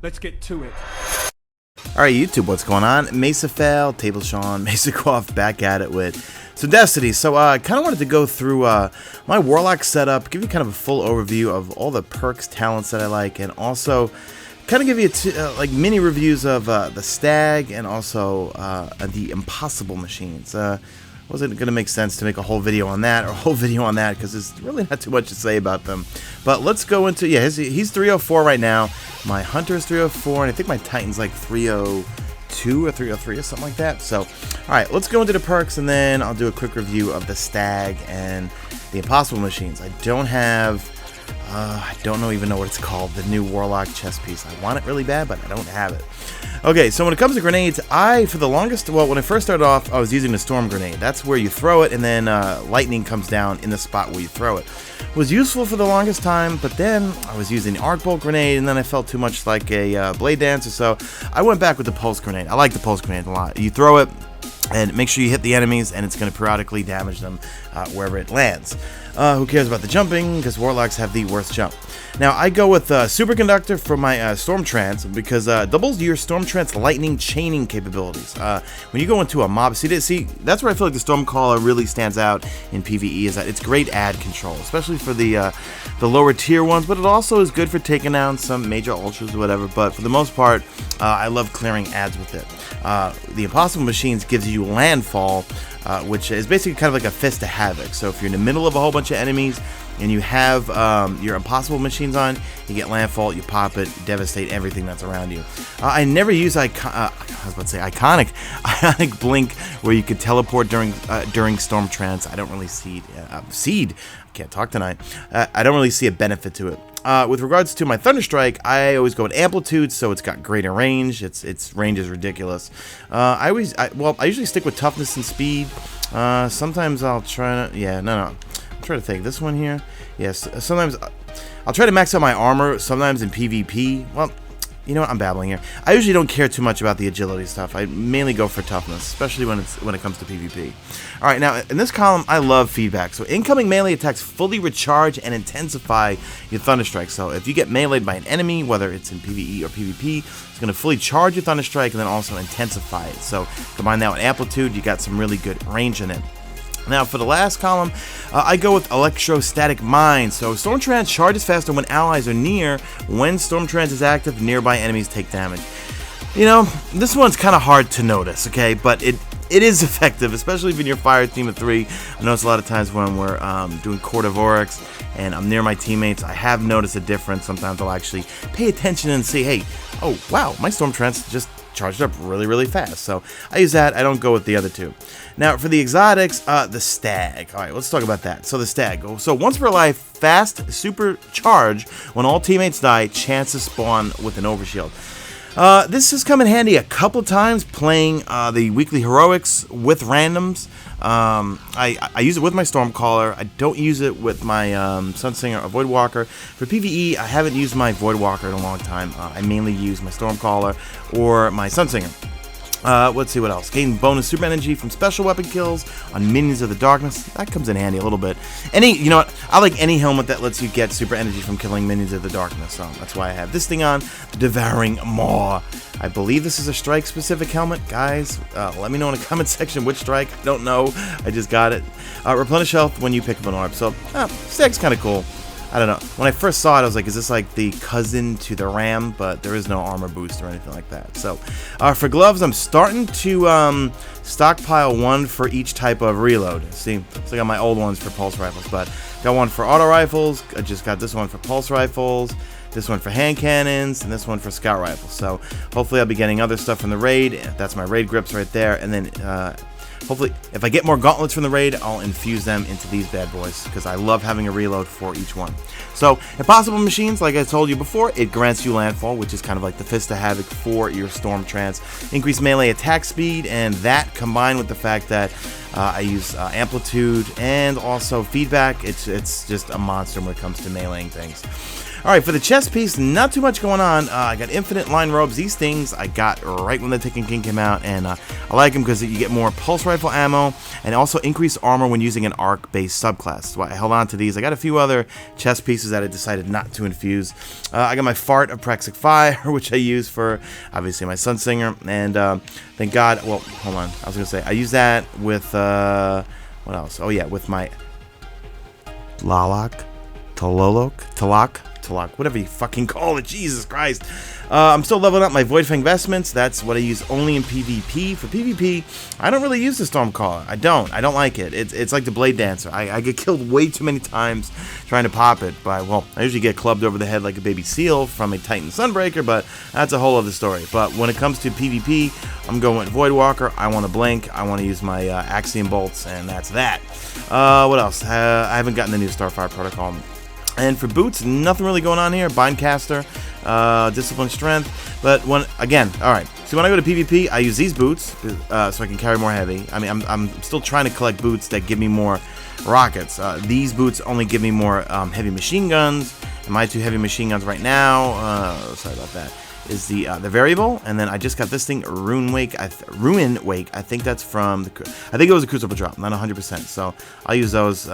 Let's get to it. Alright YouTube, what's going on? Mesa Fail, Table Sean, Mesa Quaff back at it with some Destiny. So I kind of wanted to go through my Warlock setup, give you kind of a full overview of all the perks, talents that I like, and also kind of give you like mini reviews of the Stag and also the Impossible machines. Wasn't going to make sense to make a whole video on that or a whole video on that because there's really not too much to say about them. But let's go into, yeah, he's 304 right now. My Hunter is 304, and I think my Titan's like 302 or 303 or something like that. So, alright, let's go into the perks, and then I'll do a quick review of the Stag and the Impossible machines. I don't even know what it's called, the new Warlock chest piece. I want it really bad, but I don't have it. Okay, so when it comes to grenades, for the longest, well, when I first started off, I was using the Storm Grenade. That's where you throw it, and then lightning comes down in the spot where you throw it. It was useful for the longest time, but then I was using the Arc Bolt Grenade, and then I felt too much like a Blade Dancer, so I went back with the Pulse Grenade. I like the Pulse Grenade a lot. You throw it, and make sure you hit the enemies, and it's going to periodically damage them wherever it lands. Who cares about the jumping, because Warlocks have the worst jump. Now, I go with Superconductor for my Storm Trance, because doubles your Storm Trance lightning chaining capabilities. When you go into a mob, see, that's where I feel like the Stormcaller really stands out in PvE, is that it's great ad control, especially for the lower tier ones, but it also is good for taking down some major ultras or whatever, but for the most part, I love clearing ads with it. The Impossible Machines gives you landfall, which is basically kind of like a Fist of Havoc. So if you're in the middle of a whole bunch of enemies and you have your Impossible Machines on, you get landfall, you pop it, devastate everything that's around you. I never use iconic blink where you could teleport during Storm Trance. I don't really see seed. I can't talk tonight. I don't really see a benefit to it. With regards to my Thunderstrike, I always go with Amplitude, so it's got greater range. Its range is ridiculous. I usually stick with toughness and speed. Sometimes I'll try to, I'm trying to think. This one here, yes. Sometimes I'll try to max out my armor. Sometimes in PvP, well, you know what? I'm babbling here. I usually don't care too much about the agility stuff. I mainly go for toughness, especially when it comes to PvP. All right, now in this column, I love feedback. So incoming melee attacks fully recharge and intensify your Thunderstrike. So if you get meleeed by an enemy, whether it's in PvE or PvP, it's going to fully charge your Thunderstrike and then also intensify it. So combine that with Amplitude, you got some really good range in it. Now, for the last column, I go with Electrostatic Mine. So, Storm Trance charges faster when allies are near. When Storm Trance is active, nearby enemies take damage. You know, this one's kind of hard to notice, okay? But it is effective, especially if you're fire team of 3. I notice a lot of times when we're doing Court of Oryx and I'm near my teammates, I have noticed a difference. Sometimes I'll actually pay attention and see, hey, oh, wow, my Storm Trance just charged up really, really fast. So I use that. I don't go with the other two. Now, for the exotics, the Stag. All right, let's talk about that. So the Stag. So once per life, fast supercharge. When all teammates die, chance to spawn with an overshield. This has come in handy a couple times playing the weekly heroics with randoms. I use it with my Stormcaller. I don't use it with my Sunsinger or Voidwalker. For PvE, I haven't used my Voidwalker in a long time. I mainly use my Stormcaller or my Sunsinger. Let's see what else. Gain bonus super energy from special weapon kills on minions of the darkness. That comes in handy a little bit. You know what? I like any helmet that lets you get super energy from killing minions of the darkness. So that's why I have this thing on, the Devouring Maw. I believe this is a strike-specific helmet. Guys, let me know in the comment section which strike. I don't know. I just got it. Replenish health when you pick up an orb. So, Stag's kind of cool. I don't know. When I first saw it, I was like, is this like the cousin to the Ram? But there is no armor boost or anything like that. So, for gloves, I'm starting to stockpile one for each type of reload. See, so I got my old ones for pulse rifles, but got one for auto rifles. I just got this one for pulse rifles, this one for hand cannons, and this one for scout rifles. So, hopefully I'll be getting other stuff from the raid. That's my raid grips right there. And then, hopefully, if I get more gauntlets from the raid, I'll infuse them into these bad boys, because I love having a reload for each one. So, Impossible Machines, like I told you before, it grants you landfall, which is kind of like the Fist of Havoc for your Storm Trance. Increased melee attack speed, and that combined with the fact that I use Amplitude and also feedback, it's just a monster when it comes to meleeing things. Alright, for the chest piece, not too much going on. I got infinite line robes. These things I got right when the Taken King came out, and I like them because you get more pulse rifle ammo and also increased armor when using an arc-based subclass. So I held on to these. I got a few other chest pieces that I decided not to infuse. I got my Fart of Praxic Fire, which I use for, obviously, my Sunsinger, and thank God, well, hold on, I was going to say, I use that with, what else? Oh yeah, with my Talak, whatever you fucking call it, Jesus Christ. I'm still leveling up my Voidfang Vestments. That's what I use only in PvP. For PvP, I don't really use the Stormcaller. I don't like it. It's like the Blade Dancer. I get killed way too many times trying to pop it. Well, I usually get clubbed over the head like a baby seal from a Titan Sunbreaker, but that's a whole other story. But when it comes to PvP, I'm going with Voidwalker. I want to blink. I want to use my Axiom Bolts, and that's that. What else? I haven't gotten the new Starfire Protocol. And for boots, nothing really going on here. Bindcaster, Discipline, Strength. But alright. So when I go to PvP, I use these boots so I can carry more heavy. I mean, I'm still trying to collect boots that give me more rockets. These boots only give me more heavy machine guns. And my 2 heavy machine guns right now, sorry about that, is the variable. And then I just got this thing, Ruin Wake. I think that's from I think it was a Crucible drop, not 100%. So I'll use those.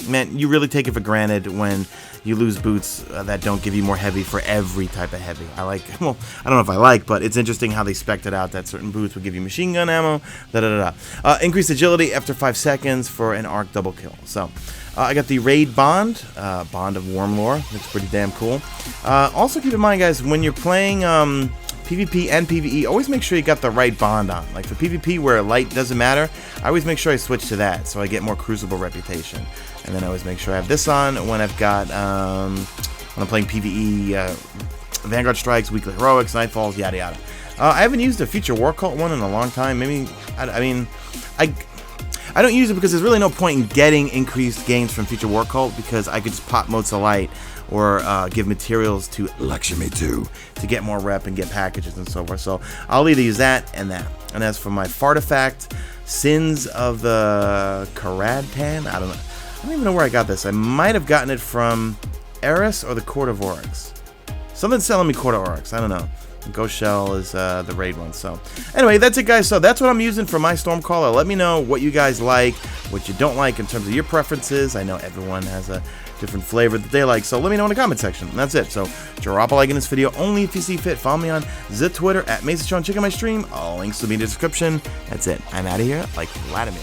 Man, you really take it for granted when you lose boots that don't give you more heavy for every type of heavy. Well, I don't know if I like, but it's interesting how they spec'd it out that certain boots will give you machine gun ammo. Increased agility after 5 seconds for an arc double kill. So I got the Raid Bond, Bond of Wormlore. Looks pretty damn cool. Also keep in mind, guys, when you're playing PvP and PvE, always make sure you got the right bond on. Like for PvP where light doesn't matter, I always make sure I switch to that so I get more Crucible reputation. And then I always make sure I have this on when I've got, when I'm playing PvE, Vanguard Strikes, Weekly Heroics, Nightfalls, yada yada. I haven't used a Future War Cult one in a long time. Maybe, I don't use it because there's really no point in getting increased gains from Future War Cult because I could just pop Motes of Light or give materials to Lakshmi 2 to get more rep and get packages and so forth. So I'll either use that and that. And as for my Fartifact, Sins of the Karadtan, I don't even know where I got this. I might have gotten it from Eris or the Court of Oryx. Something's selling me Court of Oryx. I don't know. Ghost Shell is the raid one. So anyway, that's it, guys. So that's what I'm using for my Stormcaller. Let me know what you guys like, what you don't like in terms of your preferences. I know everyone has a different flavor that they like, so let me know in the comment section. And that's it. So drop a like in this video only if you see fit. Follow me on the Twitter at Mesa Sean. Check out my stream. All links will be in the description. That's it. I'm out of here like Vladimir.